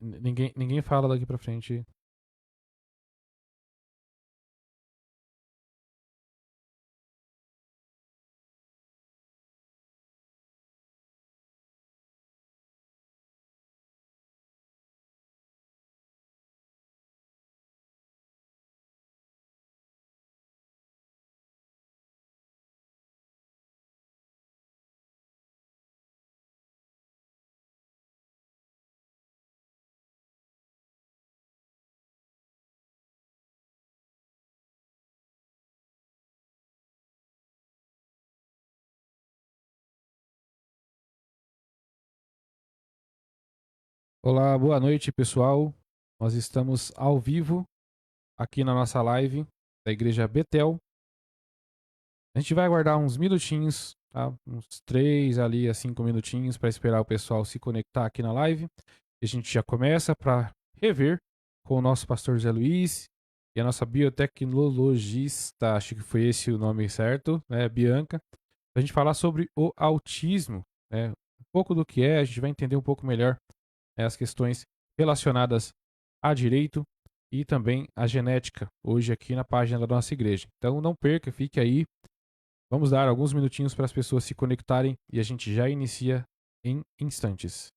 Ninguém fala daqui pra frente. Olá, boa noite, pessoal. Nós estamos ao vivo aqui na nossa live da Igreja Betel. A gente vai aguardar uns minutinhos, tá? Uns 3 ali a 5 minutinhos para esperar o pessoal se conectar aqui na live. E a gente já começa para rever com o nosso pastor Zé Luiz e a nossa biotecnologista, acho que foi esse o nome certo, né, Bianca, para a gente falar sobre o autismo, né? Um pouco do que é, a gente vai entender um pouco melhor, né, as questões relacionadas a direito e também a genética, hoje aqui na página da nossa igreja. Então não perca, fique aí. Vamos dar alguns minutinhos para as pessoas se conectarem e a gente já inicia em instantes.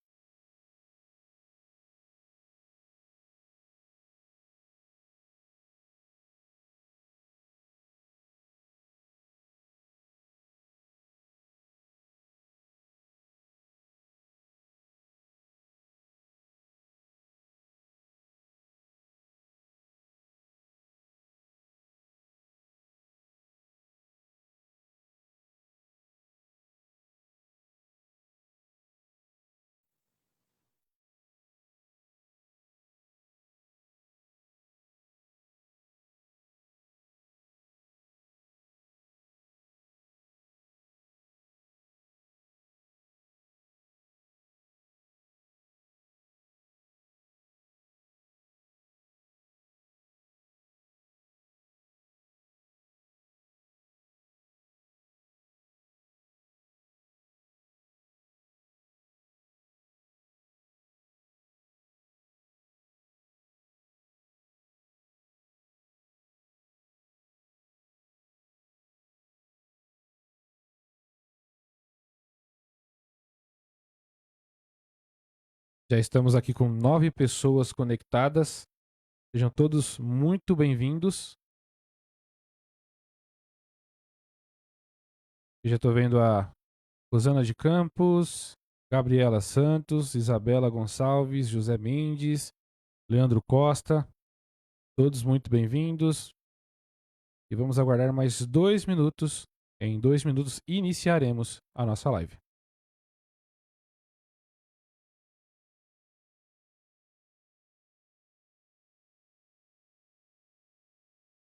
Já estamos aqui com 9 pessoas conectadas. Sejam todos muito bem-vindos. Eu já estou vendo a Rosana de Campos, Gabriela Santos, Isabela Gonçalves, José Mendes, Leandro Costa. Todos muito bem-vindos. E vamos aguardar mais 2 minutos. Em 2 minutos iniciaremos a nossa live.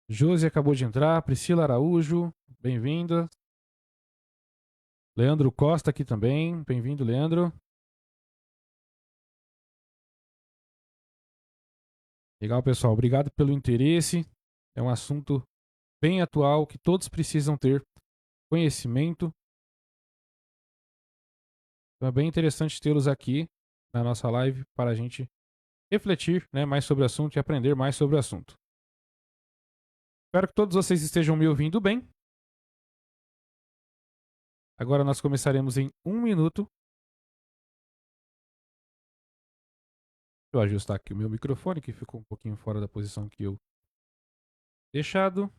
Josi acabou de entrar, Priscila Araújo, bem-vinda. Leandro Costa aqui também, bem-vindo, Leandro. Legal, pessoal, obrigado pelo interesse. É um assunto bem atual que todos precisam ter conhecimento. Então é bem interessante tê-los aqui na nossa live para a gente refletir, né, mais sobre o assunto e aprender mais sobre o assunto. Espero que todos vocês estejam me ouvindo bem. Agora nós começaremos em 1 minuto. Deixa eu ajustar aqui o meu microfone, que ficou um pouquinho fora da posição que eu deixado.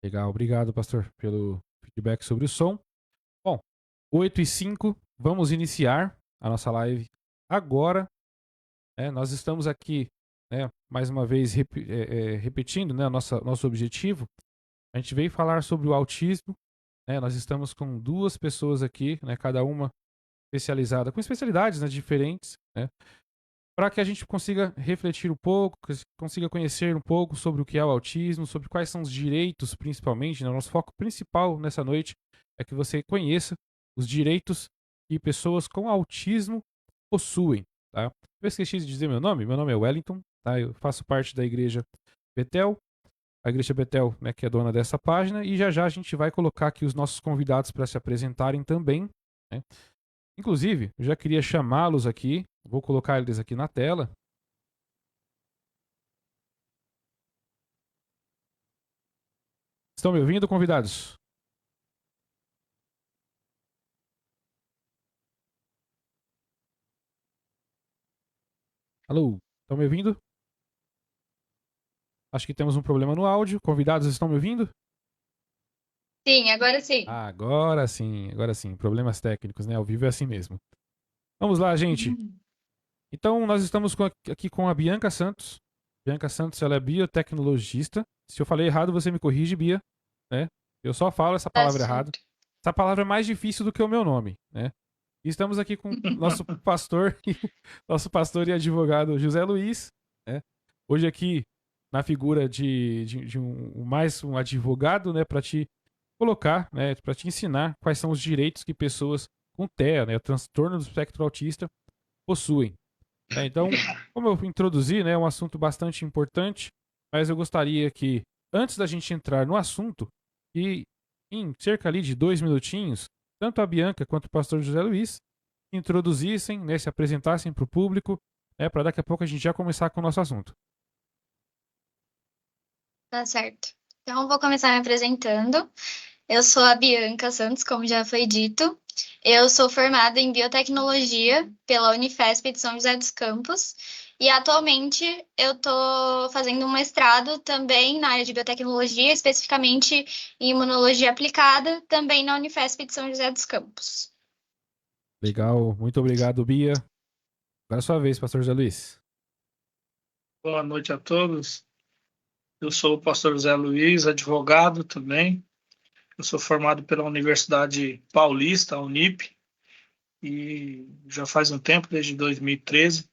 Legal, obrigado, pastor, pelo feedback sobre o som. Bom, 8h05, vamos iniciar a nossa live agora. Nós estamos aqui, né, mais uma vez repetindo, né, nosso objetivo. A gente veio falar sobre o autismo. Nós estamos com 2 pessoas aqui, né, cada uma especializada, com especialidades, né, diferentes, né, para que a gente consiga refletir um pouco, consiga conhecer um pouco sobre o que é o autismo, sobre quais são os direitos, principalmente, né? O nosso foco principal nessa noite é que você conheça os direitos que pessoas com autismo possuem, tá? Eu esqueci de dizer meu nome é Wellington, tá? Eu faço parte da Igreja Betel, a Igreja Betel, né, que é dona dessa página, e já já a gente vai colocar aqui os nossos convidados para se apresentarem também, né? Inclusive, eu já queria chamá-los aqui, vou colocar eles aqui na tela. Estão me ouvindo, convidados? Alô, estão me ouvindo? Acho que temos um problema no áudio. Convidados, estão me ouvindo? Sim, agora sim. Agora sim, agora sim. Problemas técnicos, né? Ao vivo é assim mesmo. Vamos lá, gente. Então, nós estamos aqui com a Bianca Santos. Bianca Santos, ela é biotecnologista. Se eu falei errado, você me corrige, Bia, né? Eu só falo essa Tá palavra errada. certo. Essa palavra é mais difícil do que o meu nome, né? E estamos aqui com nosso pastor, nosso pastor e advogado José Luiz, né? Hoje aqui na figura de mais um advogado, né, para te colocar, né, para te ensinar quais são os direitos que pessoas com TEA, né, transtorno do espectro autista, possuem. Então, como eu introduzi, né, é um assunto bastante importante, mas eu gostaria que, antes da gente entrar no assunto, que em cerca ali de 2 minutinhos, tanto a Bianca quanto o pastor José Luiz introduzissem, né, se apresentassem para o público, né, para daqui a pouco a gente já começar com o nosso assunto. Tá certo. Então, eu vou começar me apresentando. Eu sou a Bianca Santos, como já foi dito. Eu sou formada em biotecnologia pela Unifesp de São José dos Campos. E atualmente eu estou fazendo um mestrado também na área de biotecnologia, especificamente em imunologia aplicada, também na Unifesp de São José dos Campos. Legal, muito obrigado, Bia. Agora é a sua vez, pastor José Luiz. Boa noite a todos. Eu sou o pastor Zé Luiz, advogado também. Eu sou formado pela Universidade Paulista, a Unip, e já faz um tempo, desde 2013.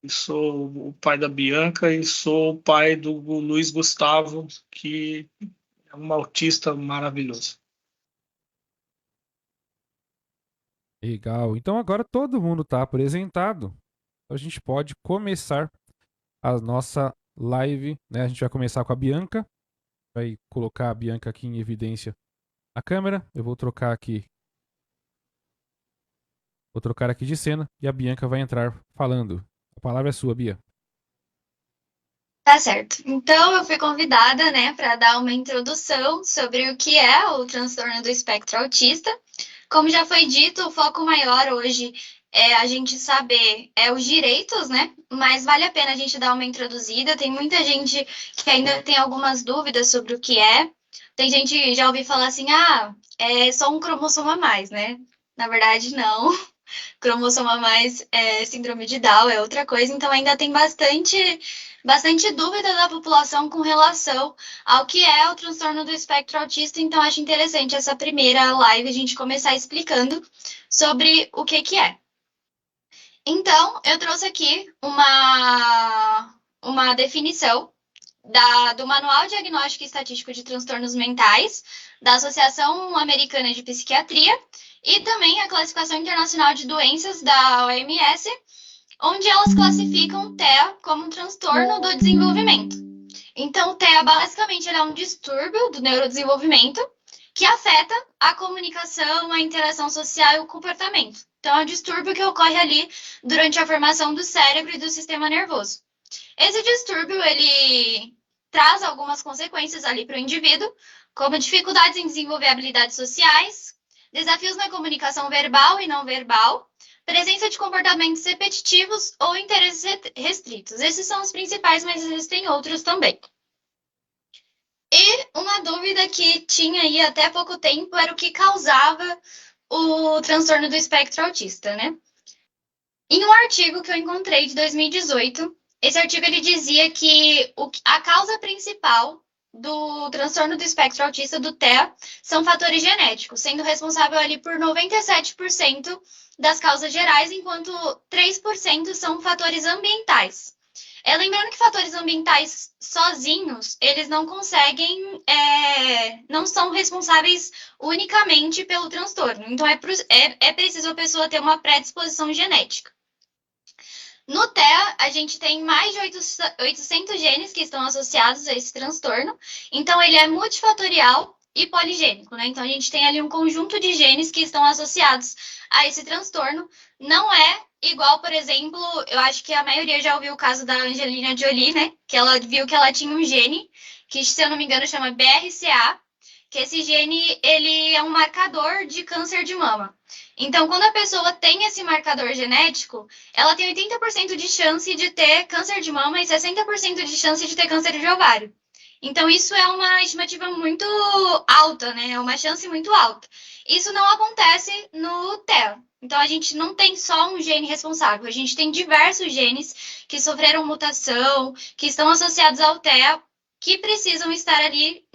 E sou o pai da Bianca e sou o pai do Luiz Gustavo, que é um autista maravilhoso. Legal. Então agora todo mundo está apresentado. A gente pode começar a nossa live, né? A gente vai começar com a Bianca. Vai colocar a Bianca aqui em evidência na câmera. Eu vou trocar aqui. Vou trocar aqui de cena e a Bianca vai entrar falando. A palavra é sua, Bia. Tá certo. Então, eu fui convidada, né, para dar uma introdução sobre o que é o transtorno do espectro autista. Como já foi dito, o foco maior hoje é a gente saber os direitos, né? Mas vale a pena a gente dar uma introduzida. Tem muita gente que ainda tem algumas dúvidas sobre o que é. Tem gente que já ouvi falar assim, é só um cromossomo a mais, né? Na verdade, não. Cromossomo a mais é síndrome de Down, é outra coisa. Então, ainda tem bastante dúvida da população com relação ao que é o transtorno do espectro autista. Então, acho interessante essa primeira live a gente começar explicando sobre o que é. Então, eu trouxe aqui uma definição do Manual Diagnóstico e Estatístico de Transtornos Mentais, da Associação Americana de Psiquiatria, e também a Classificação Internacional de Doenças da OMS, onde elas classificam o TEA como um transtorno do desenvolvimento. Então, o TEA basicamente é um distúrbio do neurodesenvolvimento que afeta a comunicação, a interação social e o comportamento. Então, é um distúrbio que ocorre ali durante a formação do cérebro e do sistema nervoso. Esse distúrbio, ele traz algumas consequências ali para o indivíduo, como dificuldades em desenvolver habilidades sociais, desafios na comunicação verbal e não verbal, presença de comportamentos repetitivos ou interesses restritos. Esses são os principais, mas existem outros também. E uma dúvida que tinha aí até pouco tempo era o que causava o transtorno do espectro autista, né? Em um artigo que eu encontrei de 2018, esse artigo ele dizia que a causa principal do transtorno do espectro autista, do TEA, são fatores genéticos, sendo responsável ali por 97% das causas gerais, enquanto 3% são fatores ambientais. Lembrando que fatores ambientais sozinhos, eles não conseguem, não são responsáveis unicamente pelo transtorno. Então, é preciso a pessoa ter uma predisposição genética. No TEA, a gente tem mais de 800 genes que estão associados a esse transtorno. Então, ele é multifatorial e poligênico, né? Então, a gente tem ali um conjunto de genes que estão associados a esse transtorno. Não é igual, por exemplo, eu acho que a maioria já ouviu o caso da Angelina Jolie, né? Que ela viu que ela tinha um gene, que se eu não me engano chama BRCA, que esse gene, ele é um marcador de câncer de mama. Então, quando a pessoa tem esse marcador genético, ela tem 80% de chance de ter câncer de mama e 60% de chance de ter câncer de ovário. Então, isso é uma estimativa muito alta, né? É uma chance muito alta. Isso não acontece no TEA. Então, a gente não tem só um gene responsável, a gente tem diversos genes que sofreram mutação, que estão associados ao TEA, que precisam estar ali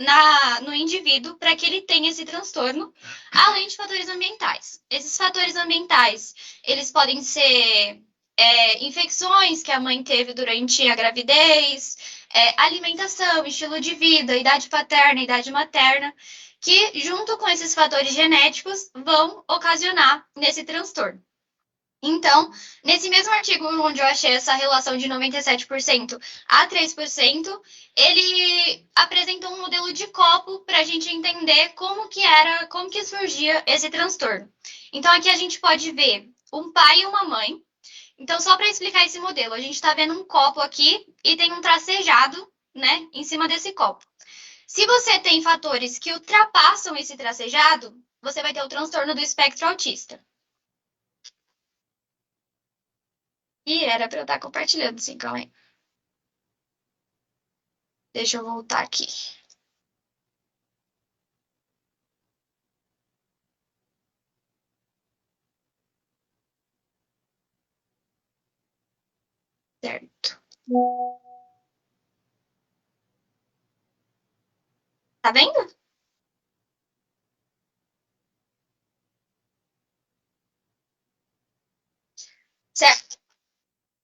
no indivíduo para que ele tenha esse transtorno, além de fatores ambientais. Esses fatores ambientais, eles podem ser infecções que a mãe teve durante a gravidez, alimentação, estilo de vida, idade paterna, idade materna, que, junto com esses fatores genéticos, vão ocasionar nesse transtorno. Então, nesse mesmo artigo onde eu achei essa relação de 97% a 3%, ele apresentou um modelo de copo para a gente entender como que surgia esse transtorno. Então, aqui a gente pode ver um pai e uma mãe. Então, só para explicar esse modelo, a gente está vendo um copo aqui e tem um tracejado, né, em cima desse copo. Se você tem fatores que ultrapassam esse tracejado, você vai ter o transtorno do espectro autista. E era para eu estar compartilhando, sim, calma aí. Deixa eu voltar aqui. Certo. Tá vendo? Certo.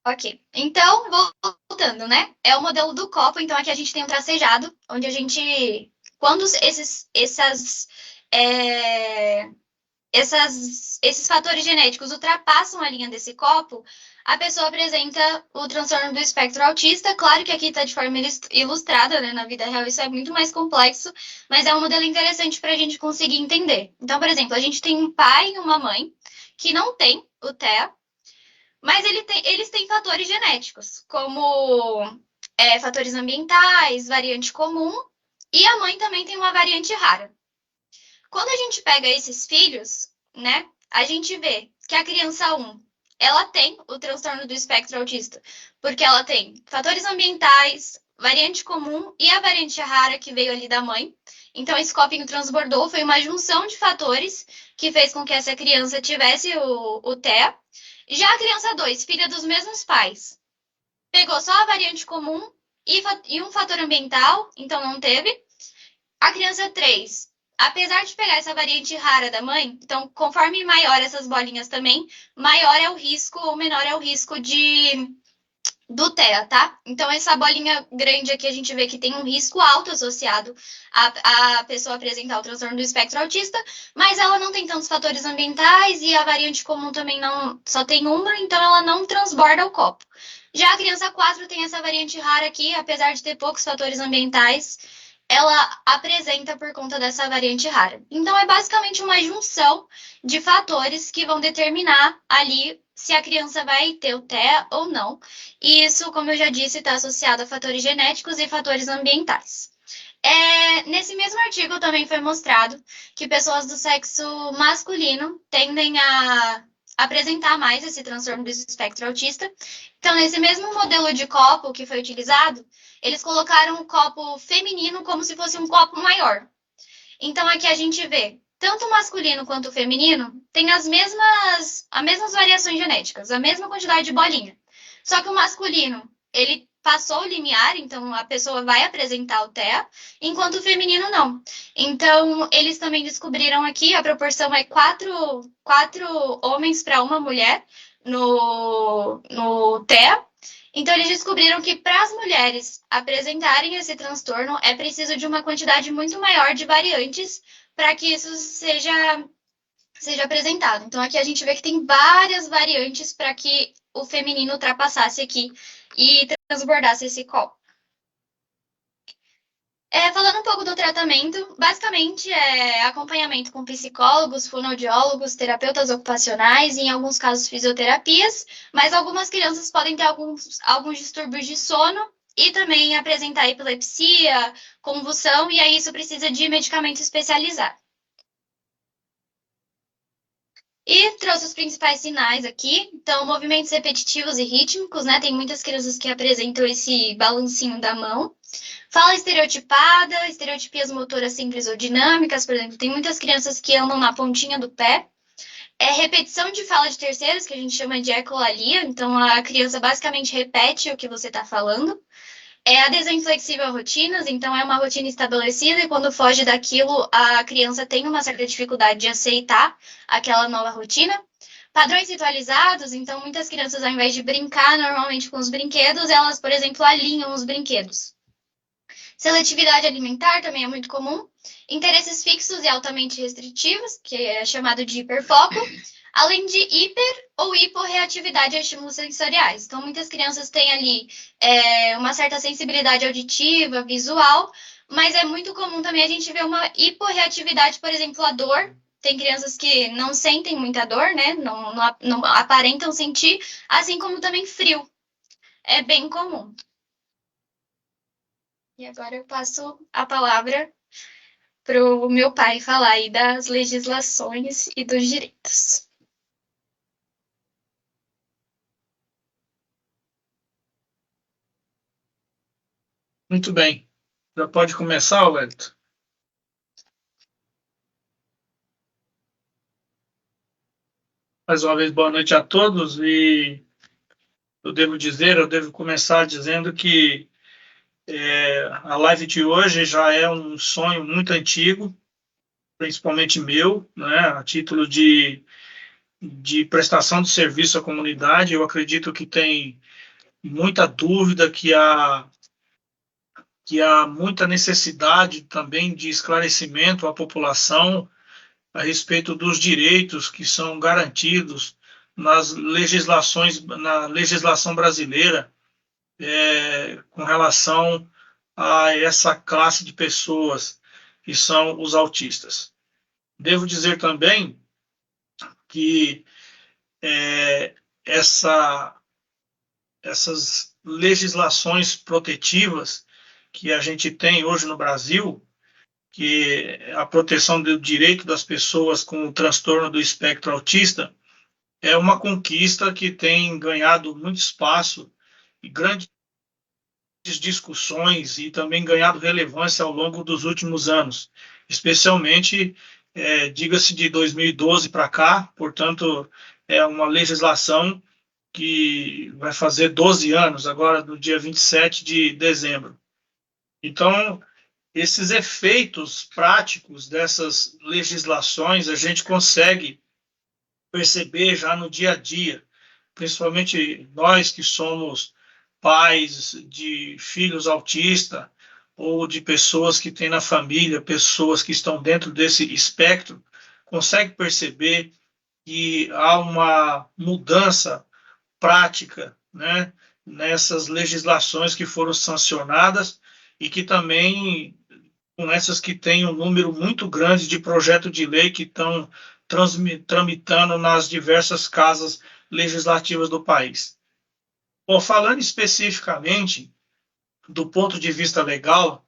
Ok. Então, voltando, né? É o modelo do copo. Então, aqui a gente tem um tracejado, onde a gente... Quando esses fatores genéticos ultrapassam a linha desse copo, a pessoa apresenta o transtorno do espectro autista. Claro que aqui está de forma ilustrada, né? Na vida real isso é muito mais complexo, mas é um modelo interessante para a gente conseguir entender. Então, por exemplo, a gente tem um pai e uma mãe que não tem o TEA, mas eles têm fatores genéticos, como fatores ambientais, variante comum, e a mãe também tem uma variante rara. Quando a gente pega esses filhos, né, a gente vê que a criança 1, ela tem o transtorno do espectro autista, porque ela tem fatores ambientais, variante comum e a variante rara que veio ali da mãe. Então, esse copinho transbordou, foi uma junção de fatores que fez com que essa criança tivesse o TEA. Já a criança 2, filha dos mesmos pais, pegou só a variante comum e um fator ambiental, então não teve. A criança 3, apesar de pegar essa variante rara da mãe, então conforme maior essas bolinhas também, maior é o risco ou menor é o risco do TEA, tá? Então, essa bolinha grande aqui a gente vê que tem um risco alto associado à pessoa apresentar o transtorno do espectro autista, mas ela não tem tantos fatores ambientais e a variante comum também não, só tem uma, então ela não transborda o copo. Já a criança 4 tem essa variante rara aqui, apesar de ter poucos fatores ambientais, ela apresenta por conta dessa variante rara. Então, é basicamente uma junção de fatores que vão determinar ali se a criança vai ter o TEA ou não. E isso, como eu já disse, está associado a fatores genéticos e fatores ambientais. Nesse mesmo artigo também foi mostrado que pessoas do sexo masculino tendem a apresentar mais esse transtorno do espectro autista. Então, nesse mesmo modelo de copo que foi utilizado, eles colocaram o copo feminino como se fosse um copo maior. Então, aqui a gente vê tanto o masculino quanto o feminino tem as mesmas variações genéticas, a mesma quantidade de bolinha. Só que o masculino, ele passou o limiar, então a pessoa vai apresentar o TEA, enquanto o feminino não. Então, eles também descobriram aqui, a proporção é 4 homens para uma mulher no TEA. Então, eles descobriram que para as mulheres apresentarem esse transtorno é preciso de uma quantidade muito maior de variantes para que isso seja apresentado. Então, aqui a gente vê que tem várias variantes para que o feminino ultrapassasse aqui e transbordasse esse colo. Falando um pouco do tratamento, basicamente é acompanhamento com psicólogos, fonoaudiólogos, terapeutas ocupacionais e, em alguns casos, fisioterapias, mas algumas crianças podem ter alguns distúrbios de sono e também apresentar epilepsia, convulsão, e aí isso precisa de medicamento especializado. E trouxe os principais sinais aqui. Então, movimentos repetitivos e rítmicos, né? Tem muitas crianças que apresentam esse balancinho da mão. Fala estereotipada, estereotipias motoras simples ou dinâmicas, por exemplo. Tem muitas crianças que andam na pontinha do pé. Repetição de fala de terceiros, que a gente chama de ecolalia. Então, a criança basicamente repete o que você está falando. Adesão inflexível a rotinas, então é uma rotina estabelecida e quando foge daquilo, a criança tem uma certa dificuldade de aceitar aquela nova rotina. Padrões ritualizados, então muitas crianças, ao invés de brincar normalmente com os brinquedos, elas, por exemplo, alinham os brinquedos. Seletividade alimentar também é muito comum. Interesses fixos e altamente restritivos, que é chamado de hiperfoco, além de hiper ou hiporreatividade a estímulos sensoriais. Então, muitas crianças têm ali uma certa sensibilidade auditiva, visual, mas é muito comum também a gente ver uma hiporreatividade, por exemplo, a dor. Tem crianças que não sentem muita dor, né? Não aparentam sentir, assim como também frio. É bem comum. E agora eu passo a palavra para o meu pai falar aí das legislações e dos direitos. Muito bem. Já pode começar, Wellington? Mais uma vez, boa noite a todos. E eu devo começar dizendo que a live de hoje já é um sonho muito antigo, principalmente meu, né, a título de prestação de serviço à comunidade. Eu acredito que tem muita dúvida, que há muita necessidade também de esclarecimento à população a respeito dos direitos que são garantidos na legislação brasileira com relação a essa classe de pessoas que são os autistas. Devo dizer também que essas legislações protetivas que a gente tem hoje no Brasil, que a proteção do direito das pessoas com o transtorno do espectro autista, é uma conquista que tem ganhado muito espaço e grandes discussões e também ganhado relevância ao longo dos últimos anos, especialmente, diga-se, de 2012 para cá. Portanto, é uma legislação que vai fazer 12 anos, agora no dia 27 de dezembro. Então, esses efeitos práticos dessas legislações a gente consegue perceber já no dia a dia, principalmente nós que somos pais de filhos autistas ou de pessoas que têm na família, pessoas que estão dentro desse espectro, consegue perceber que há uma mudança prática, né, nessas legislações que foram sancionadas e que também com essas que têm um número muito grande de projetos de lei que estão tramitando nas diversas casas legislativas do país. Bom, falando especificamente do ponto de vista legal,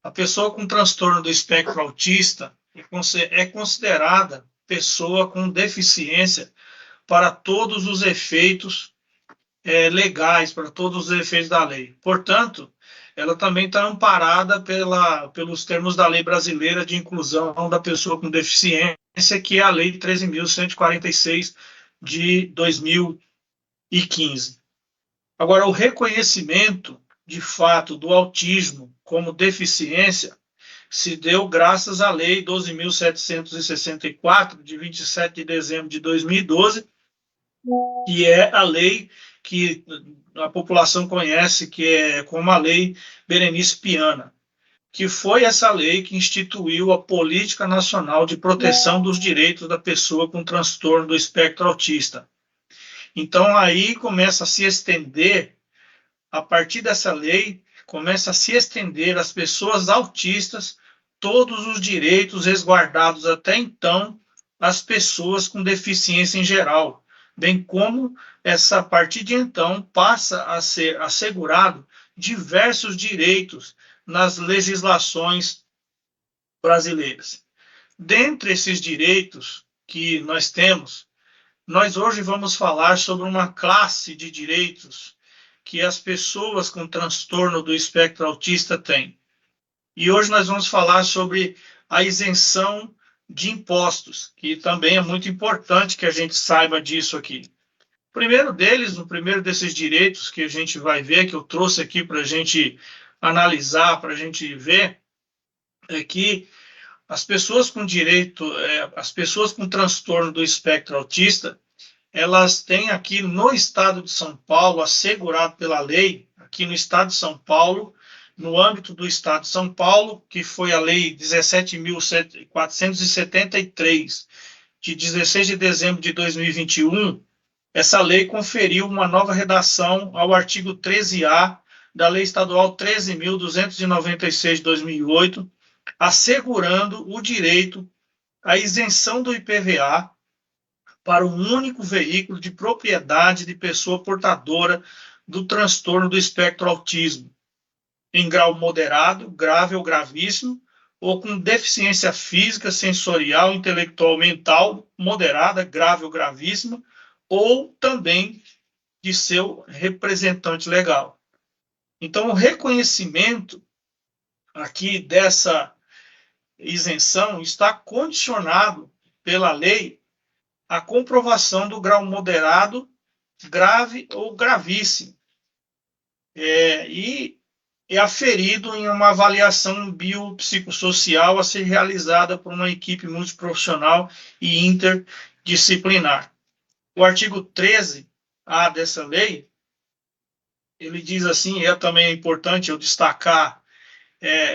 a pessoa com transtorno do espectro autista é considerada pessoa com deficiência para todos os efeitos legais, para todos os efeitos da lei. Portanto, ela também está amparada pelos termos da lei brasileira de inclusão da pessoa com deficiência, que é a Lei 13.146 de 2015. Agora, o reconhecimento de fato, do autismo como deficiência se deu graças à Lei 12.764, de 27 de dezembro de 2012, que é a lei que a população conhece que é como a Lei Berenice Piana, que foi essa lei que instituiu a Política Nacional de Proteção dos Direitos da Pessoa com Transtorno do Espectro Autista. Então, aí começa a se estender, a partir dessa lei, começa a se estender às pessoas autistas todos os direitos resguardados até então às pessoas com deficiência em geral, bem como a partir de então passa a ser assegurado diversos direitos nas legislações brasileiras. Dentre esses direitos que nós temos, nós hoje vamos falar sobre uma classe de direitos que as pessoas com transtorno do espectro autista têm. E hoje nós vamos falar sobre a isenção de impostos, que também é muito importante que a gente saiba disso aqui. O primeiro deles, o primeiro desses direitos que a gente vai ver, que eu trouxe aqui para a gente analisar, para a gente ver, é que as pessoas com as pessoas com transtorno do espectro autista, elas têm aqui no estado de São Paulo, assegurado pela lei, aqui no estado de São Paulo, no âmbito do estado de São Paulo, que foi a lei 17.473, de 16 de dezembro de 2021, essa lei conferiu uma nova redação ao artigo 13A da Lei Estadual 13.296 de 2008, assegurando o direito à isenção do IPVA para um único veículo de propriedade de pessoa portadora do transtorno do espectro autismo, em grau moderado, grave ou gravíssimo, ou com deficiência física, sensorial, intelectual, mental, moderada, grave ou gravíssima, ou também de seu representante legal. Então, o reconhecimento aqui dessa isenção está condicionado pela lei à comprovação do grau moderado, grave ou gravíssimo. E é aferido em uma avaliação biopsicossocial a ser realizada por uma equipe multiprofissional e interdisciplinar. O artigo 13A dessa lei, ele diz assim, também é importante eu destacar,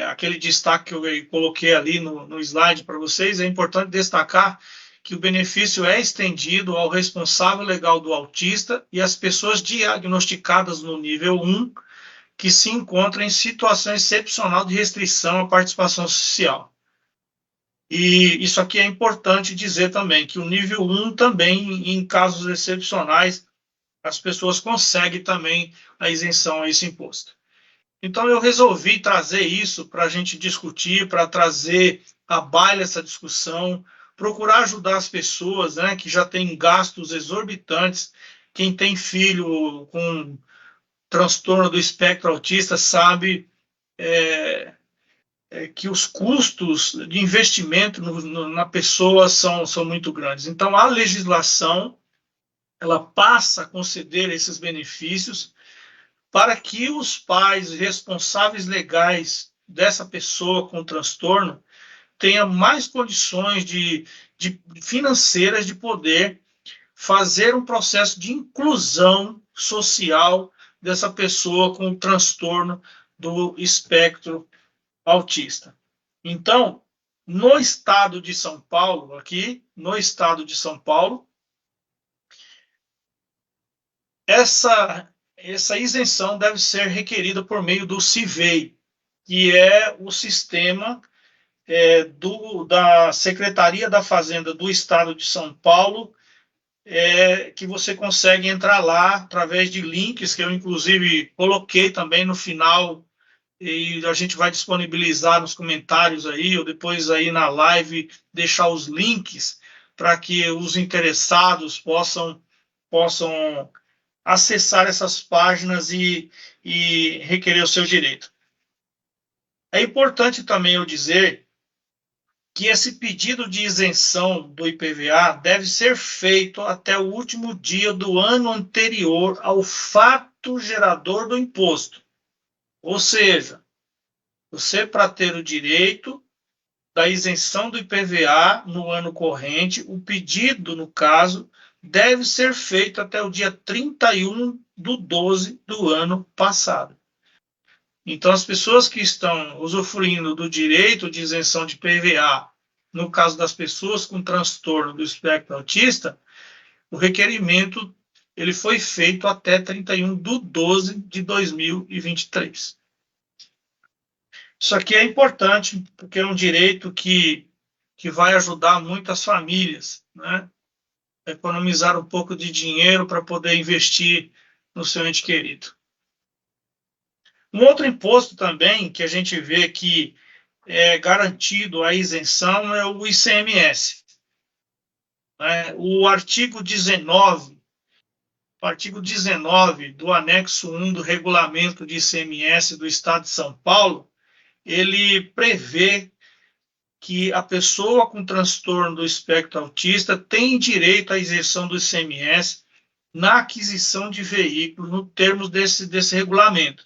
aquele destaque que eu coloquei ali no slide para vocês, é importante destacar que o benefício é estendido ao responsável legal do autista e às pessoas diagnosticadas no nível 1, que se encontram em situação excepcional de restrição à participação social. E isso aqui é importante dizer também, que o nível 1 também, em casos excepcionais, as pessoas conseguem também a isenção a esse imposto. Então, eu resolvi trazer isso para a gente discutir, para trazer à baila essa discussão, procurar ajudar as pessoas, né, que já têm gastos exorbitantes. Quem tem filho com transtorno do espectro autista sabe que os custos de investimento na pessoa são muito grandes. Então, a legislação ela passa a conceder esses benefícios para que os pais responsáveis legais dessa pessoa com transtorno tenham mais condições financeiras de poder fazer um processo de inclusão social dessa pessoa com transtorno do espectro autista. Então, no estado de São Paulo, essa isenção deve ser requerida por meio do CIVEI, que é o sistema da Secretaria da Fazenda do Estado de São Paulo, que você consegue entrar lá através de links que eu, inclusive, coloquei também no final, e a gente vai disponibilizar nos comentários aí, ou depois aí na live, deixar os links para que os interessados possam acessar essas páginas e requerer o seu direito. É importante também eu dizer que esse pedido de isenção do IPVA deve ser feito até o último dia do ano anterior ao fato gerador do imposto. Ou seja, você, para ter o direito da isenção do IPVA no ano corrente, o pedido, no caso, deve ser feito até o dia 31/12 do ano passado. Então, as pessoas que estão usufruindo do direito de isenção de IPVA, no caso das pessoas com transtorno do espectro autista, o requerimento ele foi feito até 31/12 de 2023. Isso aqui é importante, porque é um direito que vai ajudar muitas famílias, né? Economizar um pouco de dinheiro para poder investir no seu ente querido. Um outro imposto também que a gente vê que é garantido a isenção é o ICMS. Né? O artigo 19 do anexo 1 do regulamento de ICMS do Estado de São Paulo, ele prevê que a pessoa com transtorno do espectro autista tem direito à isenção do ICMS na aquisição de veículos, no termos desse regulamento.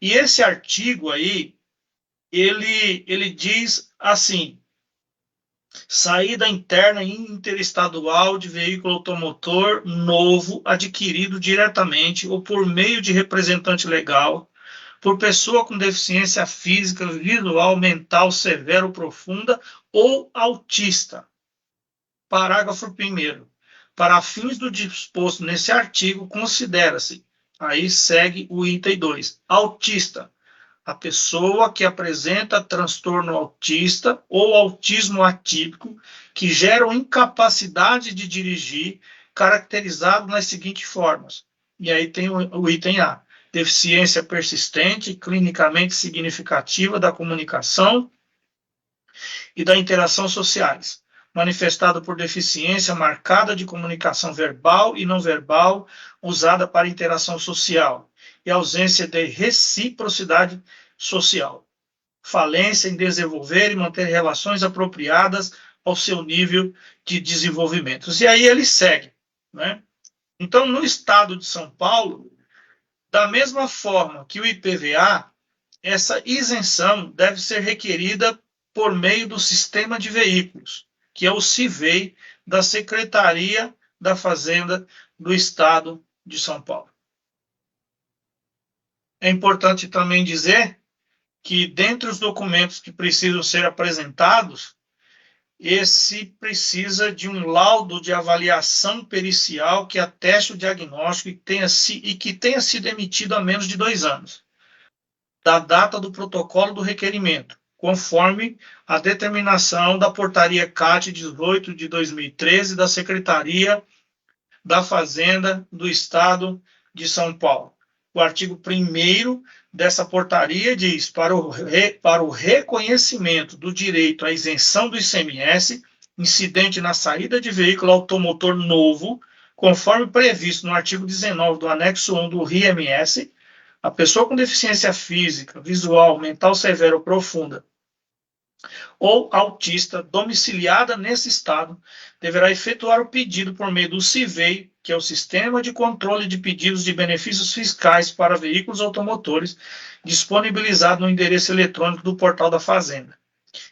E esse artigo aí, ele diz assim: saída interna e interestadual de veículo automotor novo adquirido diretamente ou por meio de representante legal por pessoa com deficiência física, visual, mental, severa ou profunda ou autista. Parágrafo 1º. Para fins do disposto nesse artigo, considera-se, aí segue o item 2, autista, a pessoa que apresenta transtorno autista ou autismo atípico que geram incapacidade de dirigir, caracterizado nas seguintes formas. E aí tem o item A: deficiência persistente, clinicamente significativa da comunicação e da interação sociais, manifestado por deficiência marcada de comunicação verbal e não verbal usada para interação social e ausência de reciprocidade social, falência em desenvolver e manter relações apropriadas ao seu nível de desenvolvimento. E aí ele segue, né? Então, no estado de São Paulo, da mesma forma que o IPVA, essa isenção deve ser requerida por meio do sistema de veículos, que é o CIVEI, da Secretaria da Fazenda do Estado de São Paulo. É importante também dizer que, dentre os documentos que precisam ser apresentados, esse precisa de um laudo de avaliação pericial que ateste o diagnóstico e que tenha sido emitido há menos de 2 anos, da data do protocolo do requerimento, conforme a determinação da Portaria CAT 18 de 2013 da Secretaria da Fazenda do Estado de São Paulo. O artigo 1º dessa portaria diz: para o reconhecimento do direito à isenção do ICMS incidente na saída de veículo automotor novo, conforme previsto no artigo 19 do anexo 1 do RIMS, a pessoa com deficiência física, visual, mental severa ou profunda ou autista domiciliada nesse estado deverá efetuar o pedido por meio do CIVEI, que é o Sistema de Controle de Pedidos de Benefícios Fiscais para Veículos Automotores, disponibilizado no endereço eletrônico do Portal da Fazenda.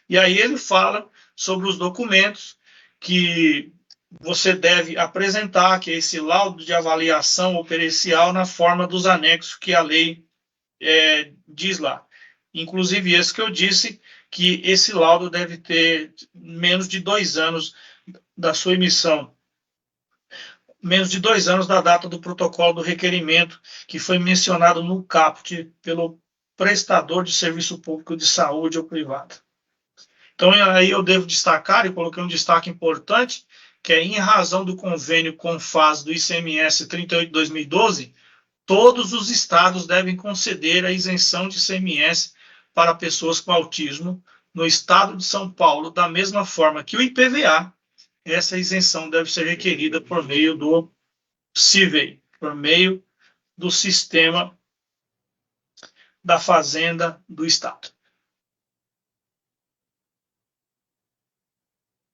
E aí ele fala sobre os documentos que você deve apresentar, que é esse laudo de avaliação ou pericial na forma dos anexos que a lei diz lá. Inclusive esse que eu disse, que esse laudo deve ter menos de 2 anos da sua emissão, menos de 2 anos da data do protocolo do requerimento, que foi mencionado no caput pelo prestador de serviço público de saúde ou privado. Então, aí eu devo destacar, e coloquei um destaque importante, que é em razão do convênio CONFAS do ICMS 38/2012, todos os estados devem conceder a isenção de ICMS para pessoas com autismo no estado de São Paulo, da mesma forma que o IPVA. Essa isenção deve ser requerida por meio do CIVEI, por meio do Sistema da Fazenda do Estado.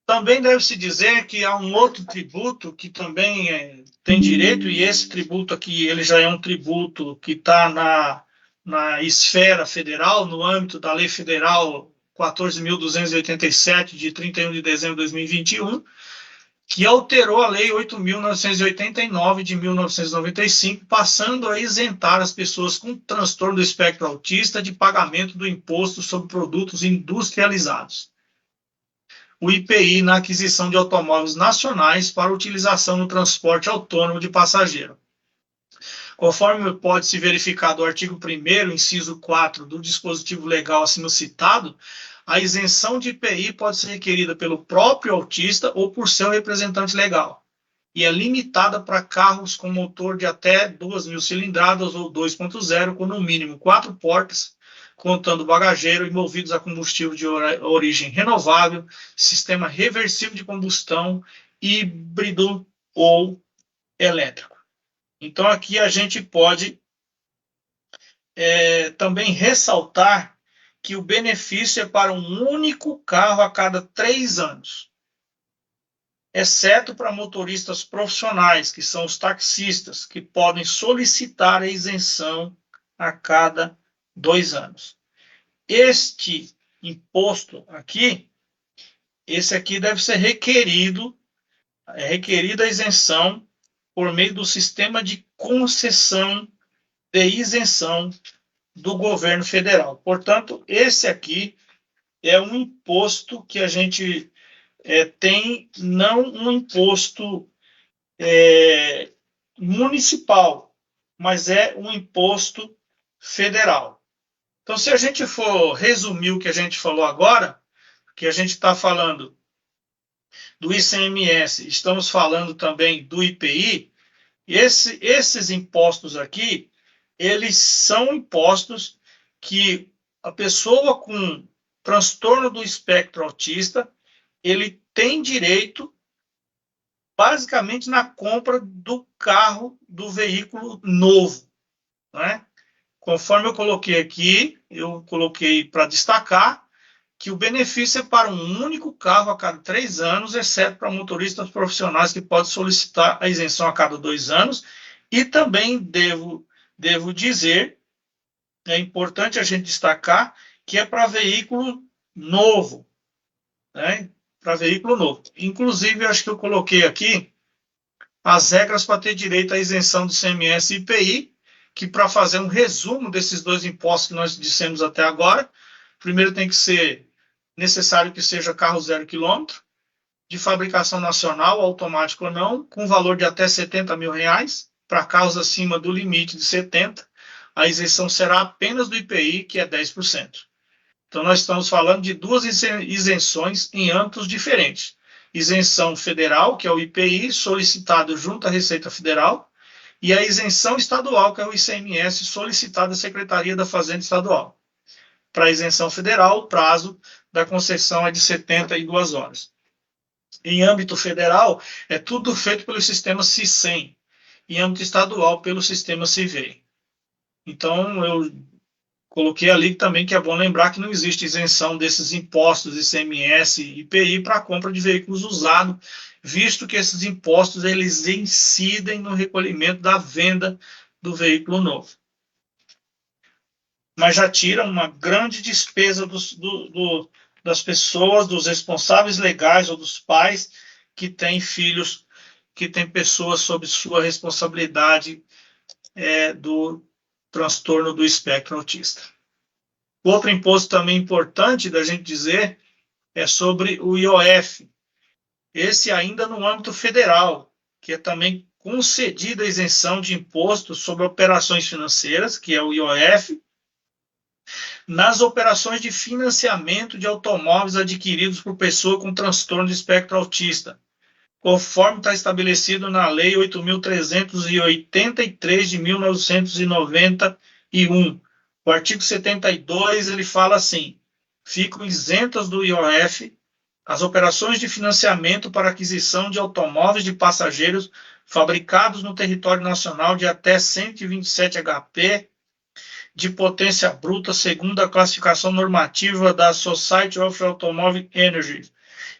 Também deve-se dizer que há um outro tributo que também tem direito, e esse tributo aqui ele já é um tributo que está na esfera federal, no âmbito da Lei Federal 14.287, de 31 de dezembro de 2021, que alterou a Lei 8.989, de 1995, passando a isentar as pessoas com transtorno do espectro autista de pagamento do imposto sobre produtos industrializados, o IPI, na aquisição de automóveis nacionais para utilização no transporte autônomo de passageiro. Conforme pode se verificar do artigo 1º, inciso 4 do dispositivo legal acima citado, a isenção de IPI pode ser requerida pelo próprio autista ou por seu representante legal, e é limitada para carros com motor de até 2.000 cilindradas ou 2.0, com no mínimo 4 portas, contando bagageiro, e movidos a combustível de origem renovável, sistema reversível de combustão, híbrido ou elétrico. Então, aqui a gente pode também ressaltar que o benefício é para um único carro a cada 3 anos, exceto para motoristas profissionais, que são os taxistas, que podem solicitar a isenção a cada 2 anos. Este imposto aqui, esse aqui deve ser requerida a isenção por meio do sistema de concessão de isenção do governo federal. Portanto, esse aqui é um imposto que a gente tem, não um imposto municipal, mas é um imposto federal. Então, se a gente for resumir o que a gente falou agora, que a gente está falando do ICMS, estamos falando também do IPI, esses impostos aqui, eles são impostos que a pessoa com transtorno do espectro autista, ele tem direito basicamente na compra do carro, do veículo novo, né? Conforme eu coloquei aqui, eu coloquei para destacar que o benefício é para um único carro a cada 3 anos, exceto para motoristas profissionais que podem solicitar a isenção a cada 2 anos, e também devo dizer, é importante a gente destacar, que é para veículo novo, né? Para veículo novo. Inclusive, acho que eu coloquei aqui as regras para ter direito à isenção do ICMS e IPI, que, para fazer um resumo desses 2 impostos que nós dissemos até agora, primeiro tem que ser necessário que seja carro 0 quilômetro, de fabricação nacional, automático ou não, com valor de até R$70 mil, para carros acima do limite de 70, a isenção será apenas do IPI, que é 10%. Então, nós estamos falando de 2 isenções em âmbitos diferentes. Isenção federal, que é o IPI, solicitado junto à Receita Federal, e a isenção estadual, que é o ICMS, solicitado à Secretaria da Fazenda Estadual. Para a isenção federal, o prazo da concessão é de 72 horas. Em âmbito federal, é tudo feito pelo sistema CISEM. Em âmbito estadual, pelo sistema CIVEI. Então, eu coloquei ali também que é bom lembrar que não existe isenção desses impostos, ICMS e IPI, para a compra de veículos usados, visto que esses impostos eles incidem no recolhimento da venda do veículo novo. Mas já tira uma grande despesa das pessoas, dos responsáveis legais ou dos pais que têm filhos, que têm pessoas sob sua responsabilidade do transtorno do espectro autista. Outro imposto também importante da gente dizer é sobre o IOF. Esse ainda no âmbito federal, que é também concedida a isenção de imposto sobre operações financeiras, que é o IOF, nas operações de financiamento de automóveis adquiridos por pessoa com transtorno de espectro autista, conforme está estabelecido na Lei 8.383 de 1991. O artigo 72, ele fala assim: ficam isentas do IOF as operações de financiamento para aquisição de automóveis de passageiros fabricados no território nacional de até 127 HP de potência bruta, segundo a classificação normativa da Society of Automotive Energy,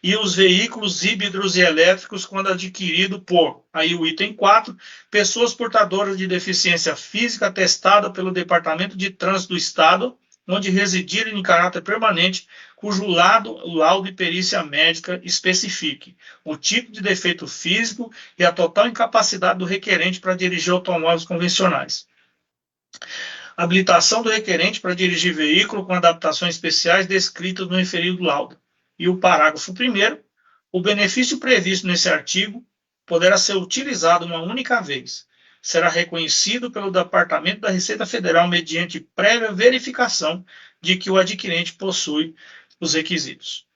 e os veículos híbridos e elétricos quando adquirido por, aí o item 4, pessoas portadoras de deficiência física atestada pelo Departamento de Trânsito do Estado, onde residirem em caráter permanente, cujo laudo e perícia médica especifique o tipo de defeito físico e a total incapacidade do requerente para dirigir automóveis convencionais. Habilitação do requerente para dirigir veículo com adaptações especiais descritas no referido laudo. E o parágrafo 1º, o benefício previsto nesse artigo poderá ser utilizado uma única vez. Será reconhecido pelo Departamento da Receita Federal mediante prévia verificação de que o adquirente possui os requisitos.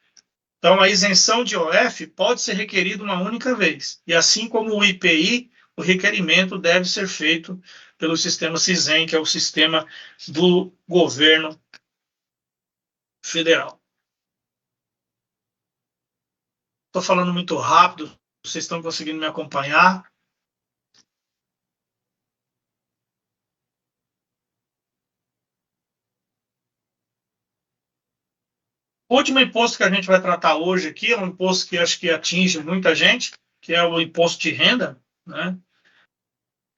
Então, a isenção de OF pode ser requerida uma única vez. E assim como o IPI, o requerimento deve ser feito pelo sistema CISEM, que é o sistema do governo federal. Estou falando muito rápido, vocês estão conseguindo me acompanhar? O último imposto que a gente vai tratar hoje aqui é um imposto que acho que atinge muita gente, que é o imposto de renda, né?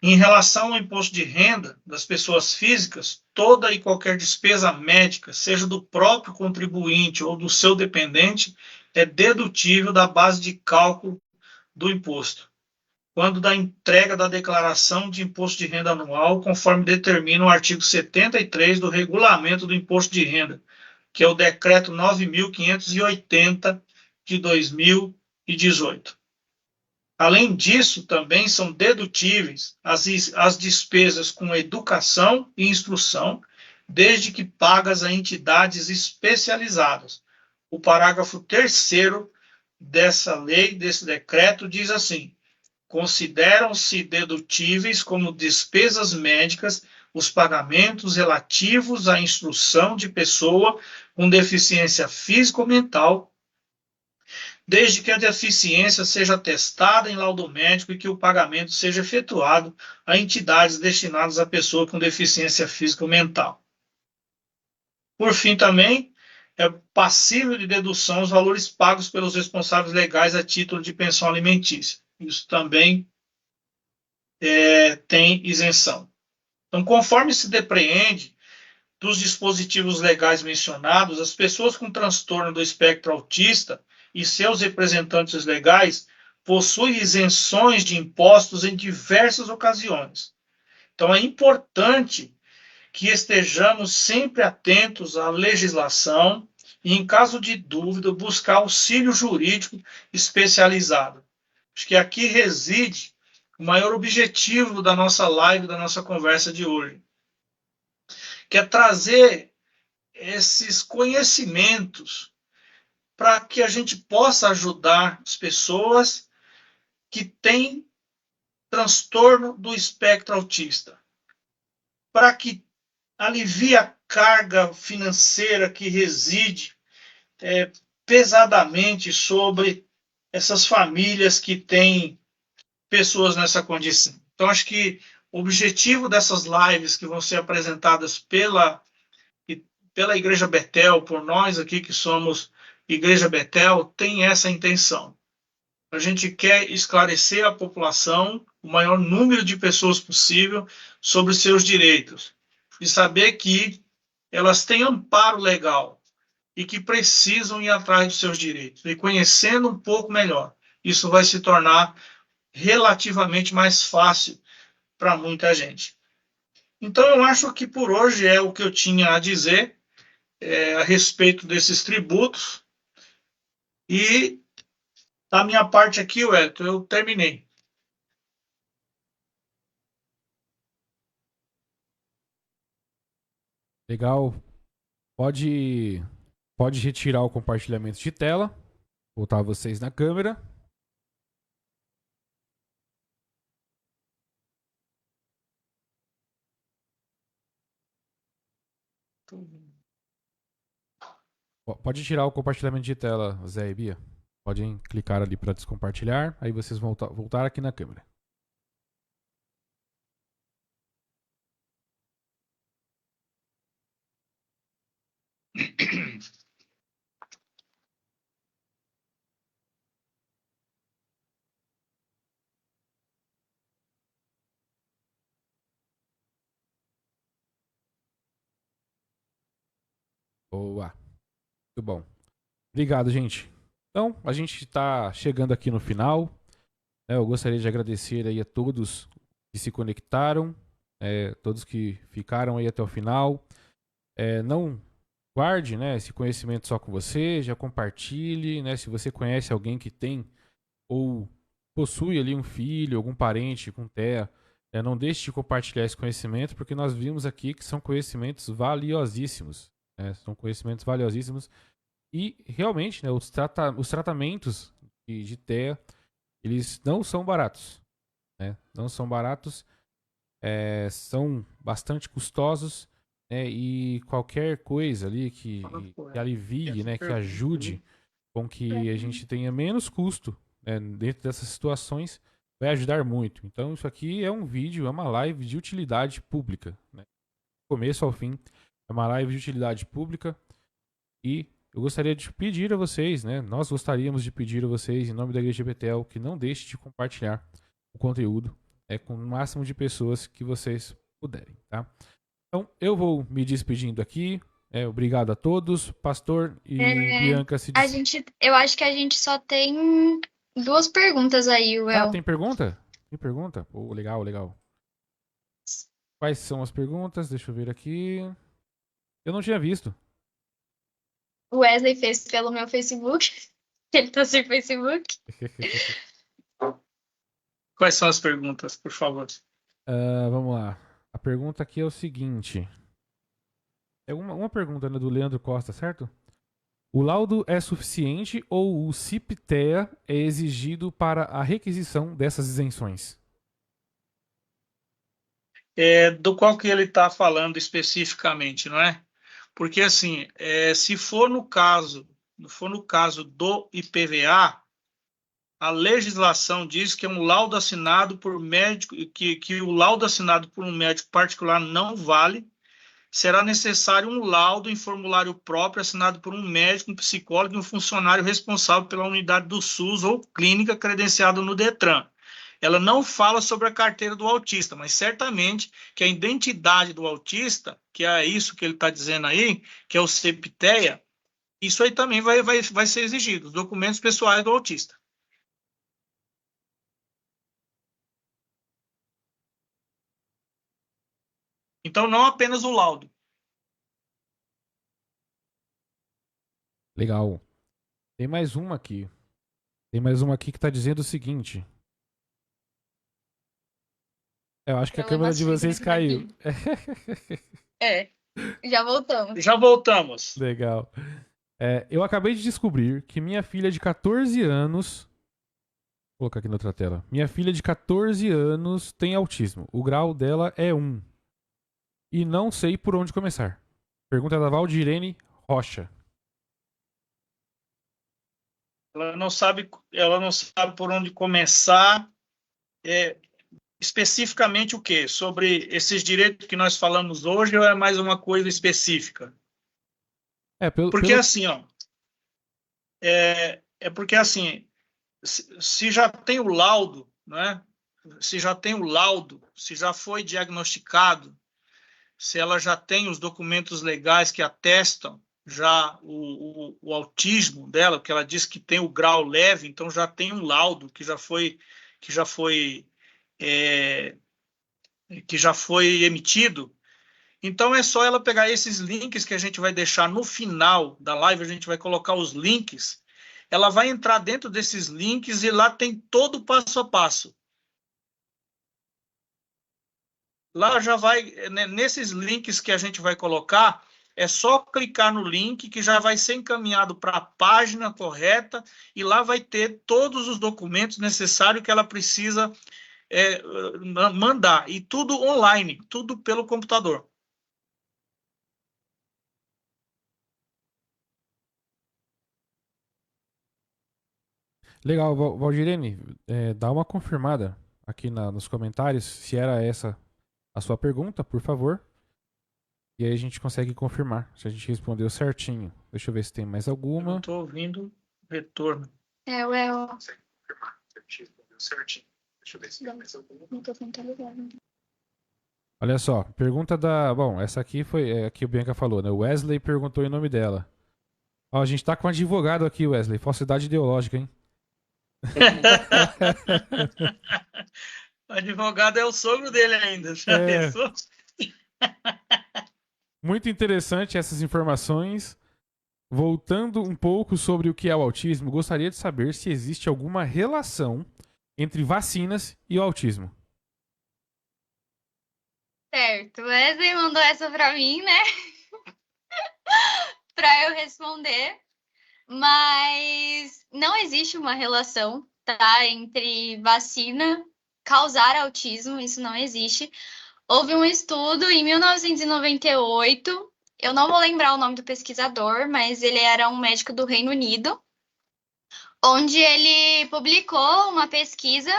Em relação ao imposto de renda das pessoas físicas, toda e qualquer despesa médica, seja do próprio contribuinte ou do seu dependente, é dedutível da base de cálculo do imposto, quando da entrega da declaração de imposto de renda anual, conforme determina o artigo 73 do Regulamento do Imposto de Renda, que é o Decreto 9.580 de 2018. Além disso, também são dedutíveis as despesas com educação e instrução, desde que pagas a entidades especializadas. O parágrafo 3º dessa lei, desse decreto, diz assim: consideram-se dedutíveis como despesas médicas os pagamentos relativos à instrução de pessoa com deficiência física ou mental, desde que a deficiência seja atestada em laudo médico e que o pagamento seja efetuado a entidades destinadas à pessoa com deficiência física ou mental. Por fim, também é passível de dedução os valores pagos pelos responsáveis legais a título de pensão alimentícia. Isso também tem isenção. Então, conforme se depreende dos dispositivos legais mencionados, as pessoas com transtorno do espectro autista e seus representantes legais possuem isenções de impostos em diversas ocasiões. Então, é importante que estejamos sempre atentos à legislação e, em caso de dúvida, buscar auxílio jurídico especializado. Acho que aqui reside o maior objetivo da nossa live, da nossa conversa de hoje, que é trazer esses conhecimentos para que a gente possa ajudar as pessoas que têm transtorno do espectro autista, para que alivie a carga financeira que reside pesadamente sobre essas famílias que têm pessoas nessa condição. Então, acho que o objetivo dessas lives que vão ser apresentadas pela Igreja Betel, por nós aqui que somos Igreja Betel, tem essa intenção. A gente quer esclarecer a população, o maior número de pessoas possível, sobre seus direitos. E saber que elas têm amparo legal e que precisam ir atrás dos seus direitos. E conhecendo um pouco melhor, isso vai se tornar relativamente mais fácil para muita gente. Então, eu acho que por hoje é o que eu tinha a dizer a respeito desses tributos. E da minha parte aqui, Wellington, eu terminei. Legal. Pode retirar o compartilhamento de tela. Voltar vocês na câmera. Pode tirar o compartilhamento de tela, Zé e Bia. Podem clicar ali para descompartilhar. Aí vocês vão voltar aqui na câmera. Boa. Muito bom. Obrigado, gente. Então, a gente está chegando aqui no final. Eu gostaria de agradecer aí a todos que se conectaram, todos que ficaram aí até o final. Não guarde, né, esse conhecimento só com você, já compartilhe, né, se você conhece alguém que tem ou possui ali um filho, algum parente com TEA, não deixe de compartilhar esse conhecimento, porque nós vimos aqui que são conhecimentos valiosíssimos, né, são conhecimentos valiosíssimos e realmente, né, os tratamentos de TEA, eles não são baratos, né, não são baratos, são bastante custosos, né, e qualquer coisa ali que alivie, né, que ajude com que a gente tenha menos custo, né, dentro dessas situações, vai ajudar muito. Então isso aqui é um vídeo, é uma live de utilidade pública, né? Do começo ao fim, é uma live de utilidade pública e eu gostaria de pedir a vocês, né, nós gostaríamos de pedir a vocês, em nome da Igreja Betel, que não deixe de compartilhar o conteúdo com o máximo de pessoas que vocês puderem, tá? Então, eu vou me despedindo aqui. Obrigado a todos. Pastor e Bianca se Eu acho que a gente só tem 2 perguntas aí, Well. tem pergunta? Tem pergunta? Pô, legal, legal. Quais são as perguntas? Deixa eu ver aqui. Eu não tinha visto. O Wesley fez pelo meu Facebook. Ele tá sem Facebook. Quais são as perguntas, por favor? Vamos lá. A pergunta aqui é o seguinte. É uma pergunta, né, do Leandro Costa, certo? O laudo é suficiente ou o CIP-TEA é exigido para a requisição dessas isenções? Do qual que ele está falando especificamente, não é? Porque, assim, se for no caso do IPVA, a legislação diz que é um laudo assinado por médico, que o laudo assinado por um médico particular não vale. Será necessário um laudo em formulário próprio assinado por um médico, um psicólogo e um funcionário responsável pela unidade do SUS ou clínica credenciado no Detran. Ela não fala sobre a carteira do autista, mas certamente que a identidade do autista, que é isso que ele está dizendo aí, que é o CEPTEA, isso aí também vai ser exigido, os documentos pessoais do autista. Então, não apenas o laudo. Legal. Tem mais uma aqui. Tem mais uma aqui que está dizendo o seguinte. Eu acho que a câmera de vocês caiu. Já voltamos. Já voltamos. Legal. Eu acabei de descobrir que minha filha de 14 anos. Vou colocar aqui na outra tela. Minha filha de 14 anos tem autismo. O grau dela é 1. E não sei por onde começar. Pergunta da Valdirene Rocha. Ela não sabe por onde começar. Especificamente o quê? Sobre esses direitos que nós falamos hoje ou é mais uma coisa específica? Porque assim, ó, porque assim, se já tem o laudo, né? Se já tem o laudo, se já foi diagnosticado, se ela já tem os documentos legais que atestam já o autismo dela, porque ela diz que tem o grau leve, então já tem um laudo que já foi emitido. Então é só ela pegar esses links que a gente vai deixar no final da live, a gente vai colocar os links. Ela vai entrar dentro desses links e lá tem todo o passo a passo. Lá já vai, nesses links que a gente vai colocar, é só clicar no link que já vai ser encaminhado para a página correta e lá vai ter todos os documentos necessários que ela precisa mandar. E tudo online, tudo pelo computador. Legal, Valdirene, dá uma confirmada aqui nos comentários se era essa a sua pergunta, por favor. E aí a gente consegue confirmar se a gente respondeu certinho. Deixa eu ver se tem mais alguma. Eu estou ouvindo retorno. Consegue confirmar se a gente respondeu certinho. Deixa eu ver se tem mais alguma. Olha só, pergunta da. Bom, essa aqui foi a que o Bianca falou, né? O Wesley perguntou em nome dela. Ó, a gente tá com um advogado aqui, Wesley. Falsidade ideológica, hein? O advogado é o sogro dele ainda, já É, pensou? muito interessante essas informações. Voltando um pouco sobre o que é o autismo, gostaria de saber se existe alguma relação entre vacinas e o autismo. Certo, o Wesley mandou essa pra mim, né? Pra eu responder. Mas não existe uma relação, tá? Entre vacina causar autismo, isso não existe. Houve um estudo em 1998, eu não vou lembrar o nome do pesquisador, mas ele era um médico do Reino Unido, onde ele publicou uma pesquisa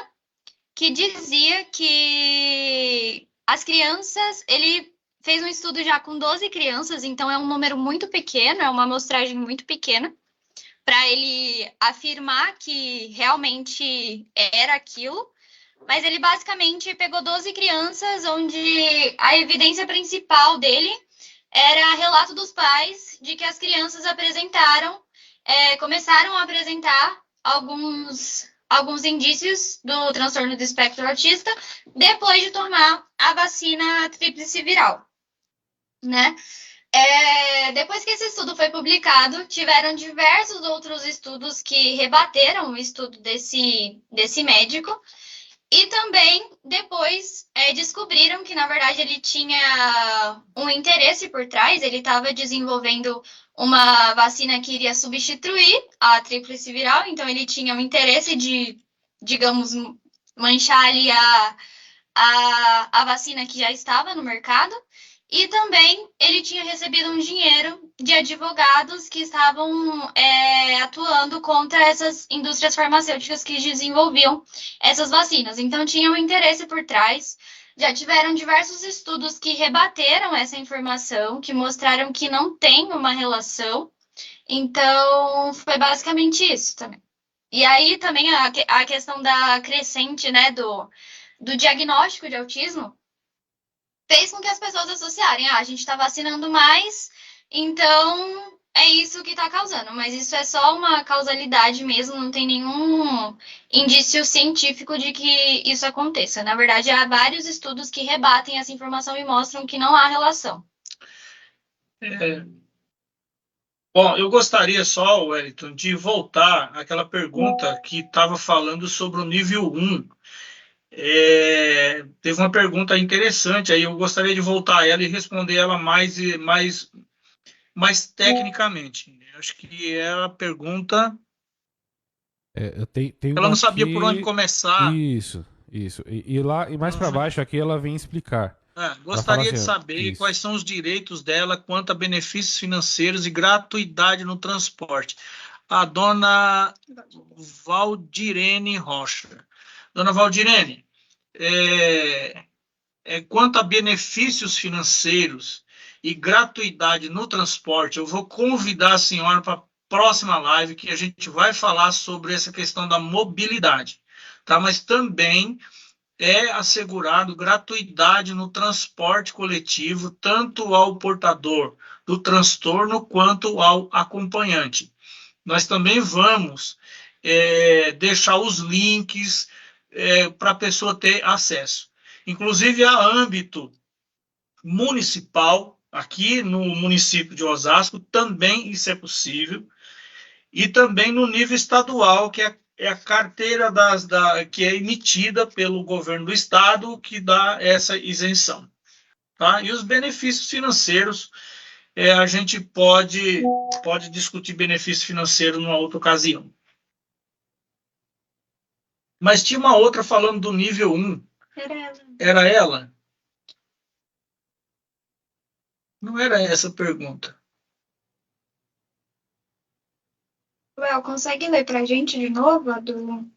que dizia que as crianças, ele fez um estudo já com 12 crianças, então é um número muito pequeno, é uma amostragem muito pequena, para ele afirmar que realmente era aquilo. Mas ele basicamente pegou 12 crianças, onde a evidência principal dele era relato dos pais de que as crianças começaram a apresentar alguns indícios do transtorno do espectro autista depois de tomar a vacina tríplice viral, né? Depois que esse estudo foi publicado, tiveram diversos outros estudos que rebateram o estudo desse médico. E também depois descobriram que, na verdade, ele tinha um interesse por trás, ele estava desenvolvendo uma vacina que iria substituir a tríplice viral, então ele tinha o interesse de, digamos, manchar ali a vacina que já estava no mercado. E também ele tinha recebido um dinheiro de advogados que estavam atuando contra essas indústrias farmacêuticas que desenvolviam essas vacinas. Então tinha um interesse por trás. Já tiveram diversos estudos que rebateram essa informação, que mostraram que não tem uma relação. Então foi basicamente isso também. E aí também a questão da crescente, né, do diagnóstico de autismo fez com que as pessoas associarem, a gente está vacinando mais, então é isso que está causando. Mas isso é só uma causalidade mesmo, não tem nenhum indício científico de que isso aconteça. Na verdade, há vários estudos que rebatem essa informação e mostram que não há relação. Bom, eu gostaria só, Wellington, de voltar àquela pergunta que estava falando sobre o nível 1. Teve uma pergunta interessante aí, eu gostaria de voltar a ela e responder ela mais tecnicamente. Acho que é a pergunta. Tem Ela uma não sabia por onde aqui. começar. Isso, isso. E mais para baixo aqui ela vem explicar. Ela fala Gostaria assim, de ó, saber isso. quais são os direitos dela quanto a benefícios financeiros e gratuidade no transporte. A dona Valdirene Rocha. Dona Valdirene, quanto a benefícios financeiros e gratuidade no transporte, eu vou convidar a senhora para a próxima live que a gente vai falar sobre essa questão da mobilidade, tá? Mas também é assegurado gratuidade no transporte coletivo, tanto ao portador do transtorno quanto ao acompanhante. Nós também vamos deixar os links para a pessoa ter acesso. Inclusive, a âmbito municipal, aqui no município de Osasco, também isso é possível. E também no nível estadual, que é a carteira que é emitida pelo governo do estado, que dá essa isenção. Tá? E os benefícios financeiros, a gente pode discutir benefício financeiro numa outra ocasião. Mas tinha uma outra falando do nível 1. Era ela? Não era essa a pergunta. Well, consegue ler pra gente de novo a do...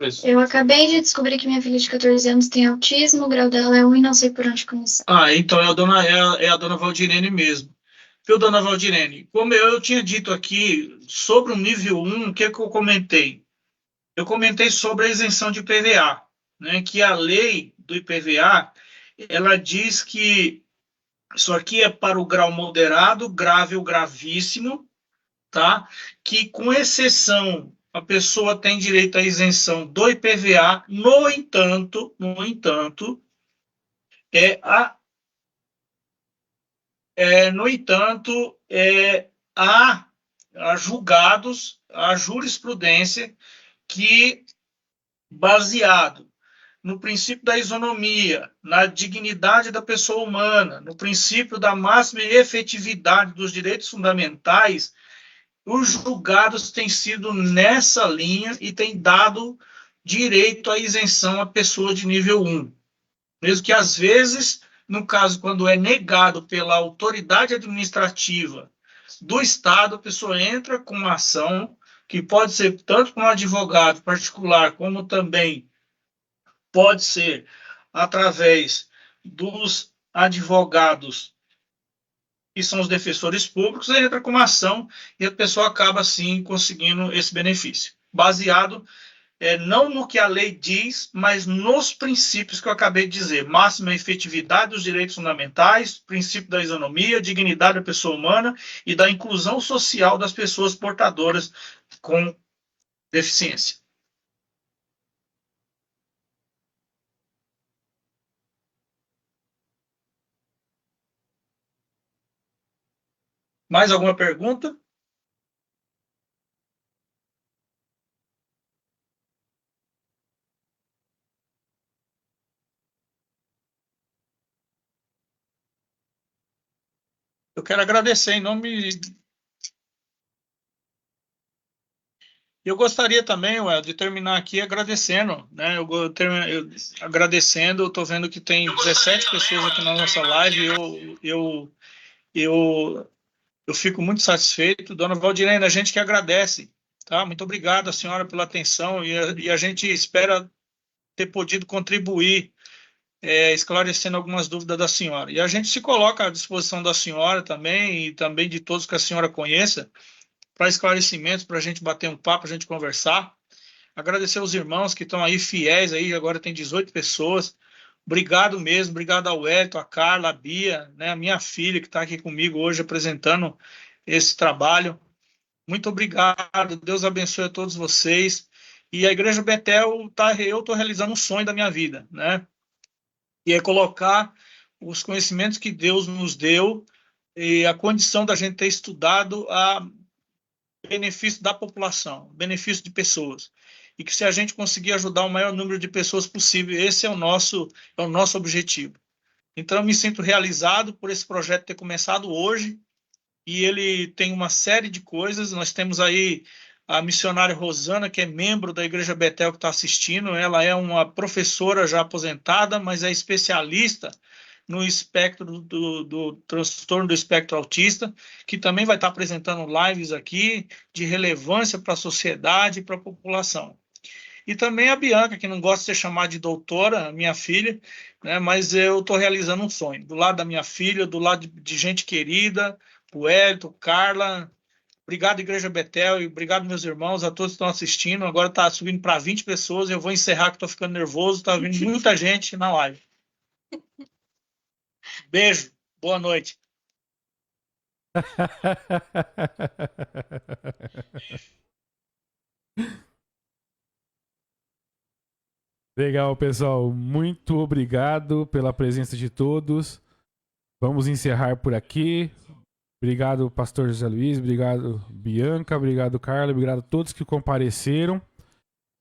Isso. Eu acabei de descobrir que minha filha de 14 anos tem autismo, o grau dela é 1 e não sei por onde começar. Então é a dona Valdirene mesmo. Viu, dona Valdirene? Como eu tinha dito aqui, sobre o nível 1, o que eu comentei? eu comentei sobre a isenção de IPVA, né, que a lei do IPVA, ela diz que isso aqui é para o grau moderado, grave ou gravíssimo, tá? Que, com exceção, a pessoa tem direito à isenção do IPVA, no entanto, é, a, no entanto, há julgados, há jurisprudência que, baseado no princípio da isonomia, na dignidade da pessoa humana, no princípio da máxima efetividade dos direitos fundamentais, os julgados têm sido nessa linha e têm dado direito à isenção à pessoa de nível 1. Mesmo que, às vezes, no caso, quando é negado pela autoridade administrativa do Estado, a pessoa entra com uma ação que pode ser tanto com um advogado particular, como também pode ser através dos advogados que são os defensores públicos, entra com uma ação e a pessoa acaba, assim, conseguindo esse benefício. Baseado não no que a lei diz, mas nos princípios que eu acabei de dizer. Máxima efetividade dos direitos fundamentais, princípio da isonomia, dignidade da pessoa humana e da inclusão social das pessoas portadoras com deficiência. Mais alguma pergunta? Eu quero agradecer em nome. Eu gostaria também, de terminar aqui agradecendo, né? Agradecendo, estou vendo que tem 17 pessoas aqui na nossa live. Eu fico muito satisfeito. Dona Valdirene, a gente que agradece, tá? Muito obrigado, a senhora, pela atenção e a gente espera ter podido contribuir, esclarecendo algumas dúvidas da senhora. E a gente se coloca à disposição da senhora também e também de todos que a senhora conheça para esclarecimentos, para a gente bater um papo, a gente conversar. Agradecer aos irmãos que estão aí fiéis, aí agora tem 18 pessoas. Obrigado mesmo, obrigado ao Wellington, a Carla, a Bia, né, a minha filha que está aqui comigo hoje apresentando esse trabalho. Muito obrigado, Deus abençoe a todos vocês. E a Igreja Betel, eu estou realizando um sonho da minha vida, né? E é colocar os conhecimentos que Deus nos deu e a condição da gente ter estudado a benefício da população, benefício de pessoas. E que, se a gente conseguir ajudar o maior número de pessoas possível, esse é o nosso objetivo. Então, eu me sinto realizado por esse projeto ter começado hoje, e ele tem uma série de coisas. Nós temos aí a missionária Rosana, que é membro da Igreja Betel, que está assistindo. Ela é uma professora já aposentada, mas é especialista no espectro do transtorno do espectro autista, que também vai estar apresentando lives aqui de relevância para a sociedade e para a população. E também a Bianca, que não gosta de ser chamada de doutora, minha filha, né, mas eu estou realizando um sonho. Do lado da minha filha, do lado de gente querida, o Hélito, Carla. Obrigado, Igreja Betel, e obrigado, meus irmãos, a todos que estão assistindo. Agora está subindo para 20 pessoas, eu vou encerrar que estou ficando nervoso, está vindo muita gente na live. Beijo, boa noite. Legal, pessoal. Muito obrigado pela presença de todos. Vamos encerrar por aqui. Obrigado, pastor José Luiz. Obrigado, Bianca. Obrigado, Carla. Obrigado a todos que compareceram.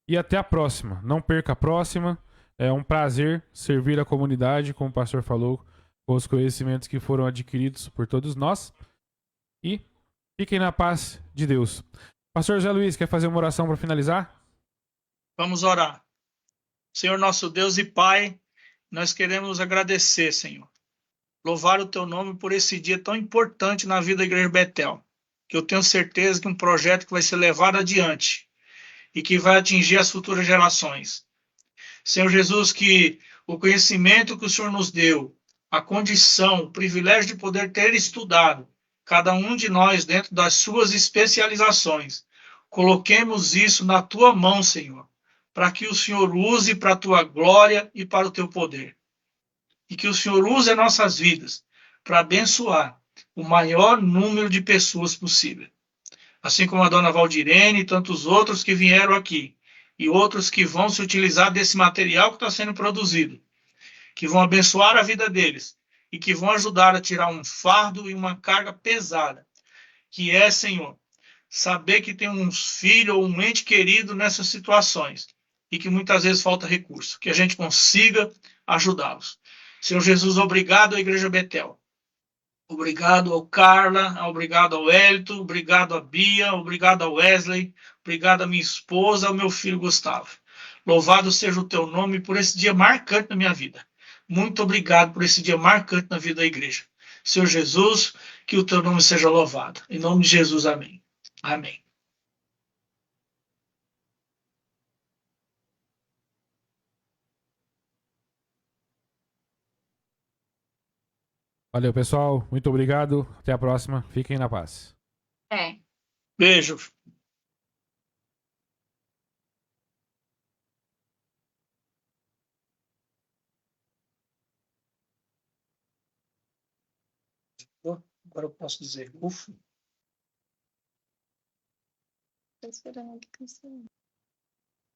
E até a próxima. Não perca a próxima. É um prazer servir a comunidade, como o pastor falou, com os conhecimentos que foram adquiridos por todos nós. E fiquem na paz de Deus. Pastor José Luiz, quer fazer uma oração para finalizar? Vamos orar. Senhor nosso Deus e Pai, nós queremos agradecer, Senhor. Louvar o teu nome por esse dia tão importante na vida da Igreja Betel, que eu tenho certeza que é um projeto que vai ser levado adiante e que vai atingir as futuras gerações. Senhor Jesus, que o conhecimento que o Senhor nos deu, a condição, o privilégio de poder ter estudado, cada um de nós dentro das suas especializações, Coloquemos isso na tua mão, Senhor, para que o Senhor use para a tua glória e para o teu poder. E que o Senhor use as nossas vidas para abençoar o maior número de pessoas possível. Assim como a dona Valdirene e tantos outros que vieram aqui, e outros que vão se utilizar desse material que está sendo produzido, que vão abençoar a vida deles e que vão ajudar a tirar um fardo e uma carga pesada, que é, Senhor, saber que tem um filho ou um ente querido nessas situações e que muitas vezes falta recurso, que a gente consiga ajudá-los. Senhor Jesus, obrigado à Igreja Betel. Obrigado ao Carla, obrigado ao Hélito, obrigado à Bia, obrigado ao Wesley, obrigado à minha esposa, ao meu filho Gustavo. Louvado seja o teu nome por esse dia marcante na minha vida. Muito obrigado por esse dia marcante na vida da igreja. Senhor Jesus, que o teu nome seja louvado. Em nome de Jesus, amém. Amém. Valeu, pessoal. Muito obrigado. Até a próxima. Fiquem na paz. É. Beijo. Agora eu posso dizer, ufa. Estou esperando aqui cancelar.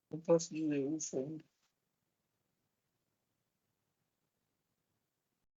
Não posso dizer ufa ainda.